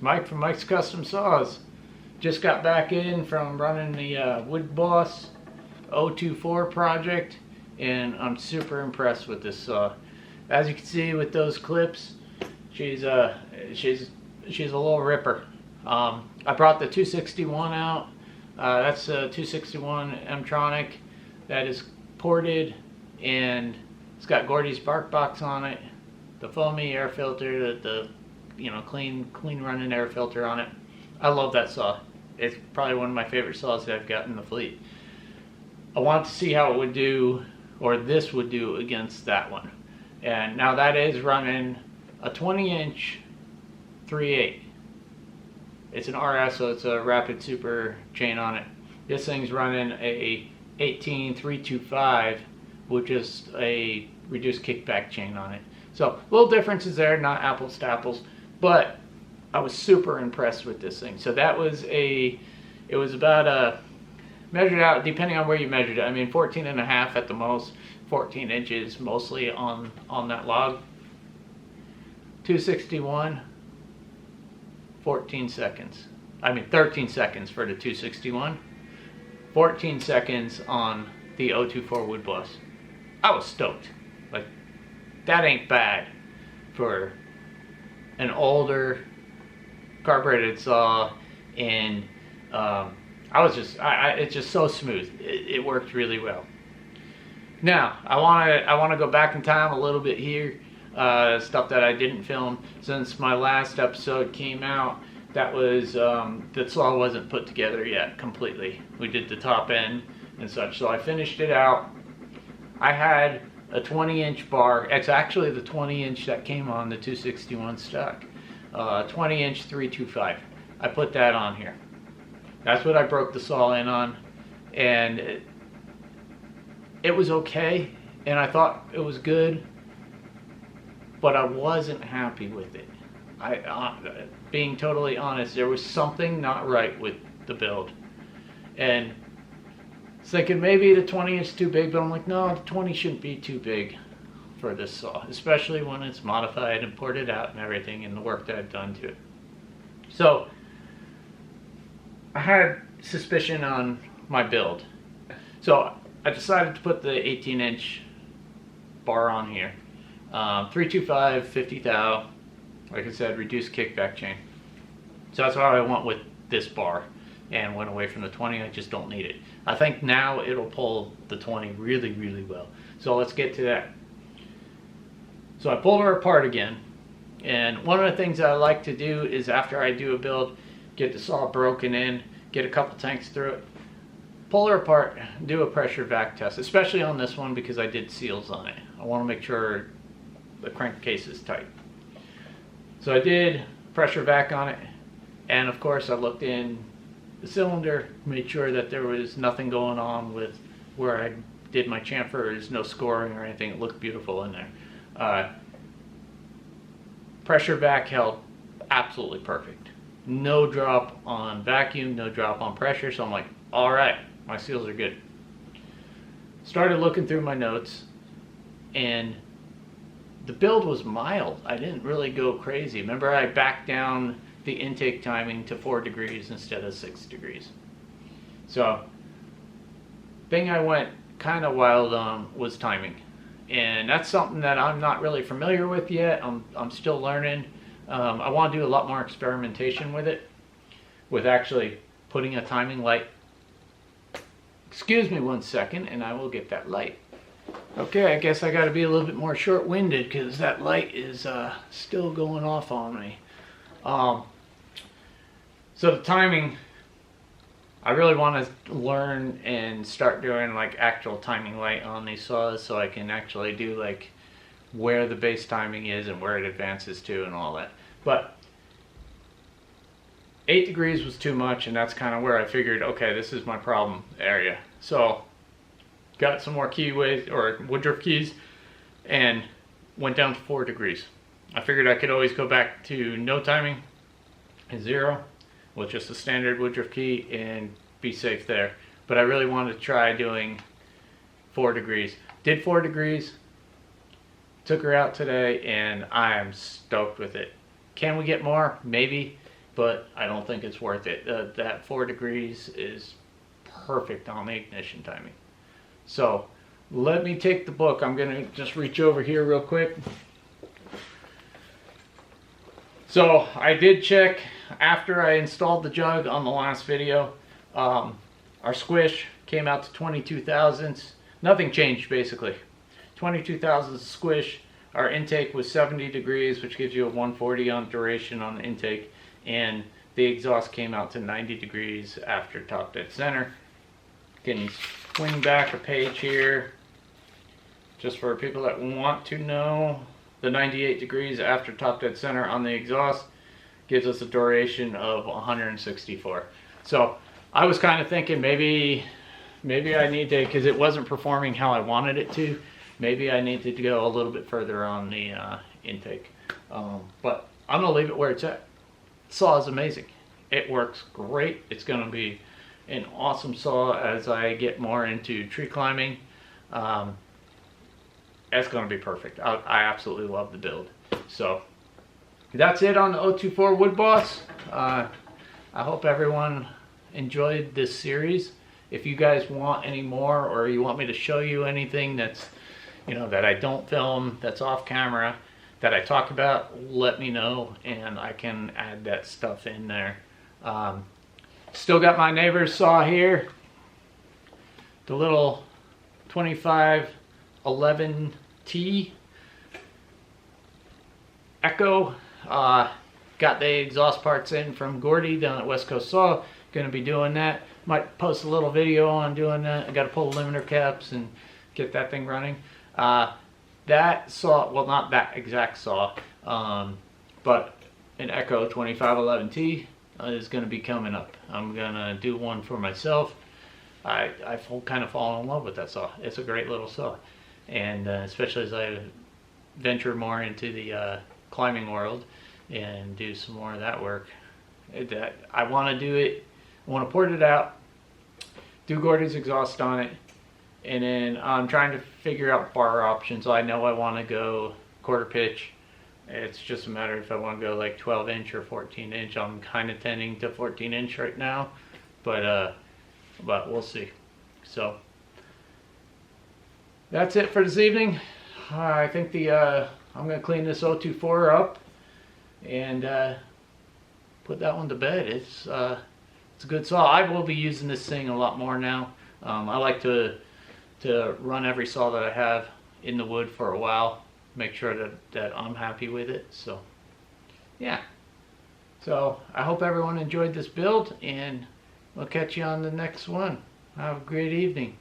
Mike from Mike's Custom Saws. Just got back in from running the Wood Boss 024 project, and I'm super impressed with this saw. As you can see with those clips, she's a little ripper. I brought the 261 out. That's a 261 M-Tronic that is ported, and it's got Gordy's bark box on it, the foamy air filter, the clean running air filter on it. I love that saw. It's probably one of my favorite saws that I've got in the fleet. I wanted to see how it would do, or this would do, against that one. And now that is running a 20-inch 3/8. It's an RS, so it's a rapid super chain on it. This thing's running a 18-325, which is a reduced kickback chain on it. So little differences there, not apples to apples, but I was super impressed with this thing. So that was it was about measured out, depending on where you measured it. I mean, 14 and a half at the most, 14 inches mostly on that log. 261, 14 seconds. I mean, 13 seconds for the 261, 14 seconds on the 024 Wood Boss. I was stoked. Like, that ain't bad for an older carbureted saw, and it's just so smooth. It worked really well. Now I want to go back in time a little bit here. Stuff that I didn't film since my last episode came out. That was the saw wasn't put together yet completely. We did the top end and such, so I finished it out. I had a 20-inch bar. It's actually the 20-inch that came on the 261 stock. 20-inch 325. I put that on here. That's what I broke the saw in on, and it was okay, and I thought it was good, but I wasn't happy with it. Being totally honest, there was something not right with the build, and thinking maybe the 20 is too big, but I'm like, no, the 20 shouldn't be too big for this saw, especially when it's modified and ported out and everything, and the work that I've done to it. So I had suspicion on my build, so I decided to put the 18-inch bar on here. 325, 50 thou, like I said, reduced kickback chain. So that's why I went with this bar and went away from the 20. I just don't need it. I think now it'll pull the 20 really, really well. So let's get to that. So I pulled her apart again, and one of the things that I like to do is, after I do a build, get the saw broken in, get a couple tanks through it, pull her apart, do a pressure vac test, especially on this one because I did seals on it. I want to make sure the crankcase is tight. So I did pressure vac on it, and of course I looked in the cylinder, made sure that there was nothing going on with where I did my chamfers, no scoring or anything. It looked beautiful in there. Pressure vac held absolutely perfect. No drop on vacuum, no drop on pressure, so I'm like, all right, my seals are good. Started looking through my notes, and the build was mild. I didn't really go crazy. Remember, I backed down the intake timing to 4 degrees instead of 6 degrees. So, thing I went kind of wild on was timing. And that's something that I'm not really familiar with yet. I'm still learning. I want to do a lot more experimentation with it, with actually putting a timing light. Excuse me one second, and I will get that light. Okay, I guess I got to be a little bit more short-winded because that light is still going off on me. So the timing, I really want to learn and start doing like actual timing light on these saws, so I can actually do like where the base timing is and where it advances to and all that. But 8 degrees was too much, and that's kind of where I figured, okay, this is my problem area. So got some more keyways or Woodruff keys and went down to 4 degrees. I figured I could always go back to no timing and 0 with just a standard Woodruff key and be safe there. But I really wanted to try doing 4 degrees. Did 4 degrees, took her out today, and I am stoked with it. Can we get more? Maybe, but I don't think it's worth it. That 4 degrees is perfect on the ignition timing. So let me take the book. I'm gonna just reach over here real quick. So I did check after I installed the jug on the last video. Our squish came out to 22 thousandths. Nothing changed basically. 22 thousandths squish. Our intake was 70 degrees, which gives you a 140 on duration on the intake, and the exhaust came out to 90 degrees after top dead center. Can swing back a page here, just for people that want to know. The 98 degrees after top dead center on the exhaust gives us a duration of 164. So I was kind of thinking maybe I need to, because it wasn't performing how I wanted it to, maybe I needed to go a little bit further on the intake. But I'm going to leave it where it's at. The saw is amazing. It works great. It's going to be an awesome saw as I get more into tree climbing. It's going to be perfect. I absolutely love the build. So that's it on the 024 Wood Boss. I hope everyone enjoyed this series. If you guys want any more, or you want me to show you anything that's, you know, that I don't film, that's off camera, that I talk about, let me know and I can add that stuff in there. Still got my neighbor's saw here, the little 2511T Echo. Got the exhaust parts in from Gordy down at West Coast Saw. Going to be doing that. Might post a little video on doing that. I got to pull limiter caps and get that thing running. That saw, well, not that exact saw, but an Echo 2511T is going to be coming up. I'm going to do one for myself. I've kind of fallen in love with that saw. It's a great little saw, and especially as I venture more into the climbing world and do some more of that work. That I want to do it. I want to port it out, do Gordy's exhaust on it, and then I'm trying to figure out bar options. I know I want to go quarter pitch. It's just a matter if I want to go like 12 inch or 14 inch. I'm kind of tending to 14 inch right now, but we'll see. So that's it for this evening. I think I'm going to clean this 024 up and put that one to bed. It's a good saw. I will be using this thing a lot more now. I like to run every saw that I have in the wood for a while, make sure that I'm happy with it. So yeah, so I hope everyone enjoyed this build, and we'll catch you on the next one. Have a great evening.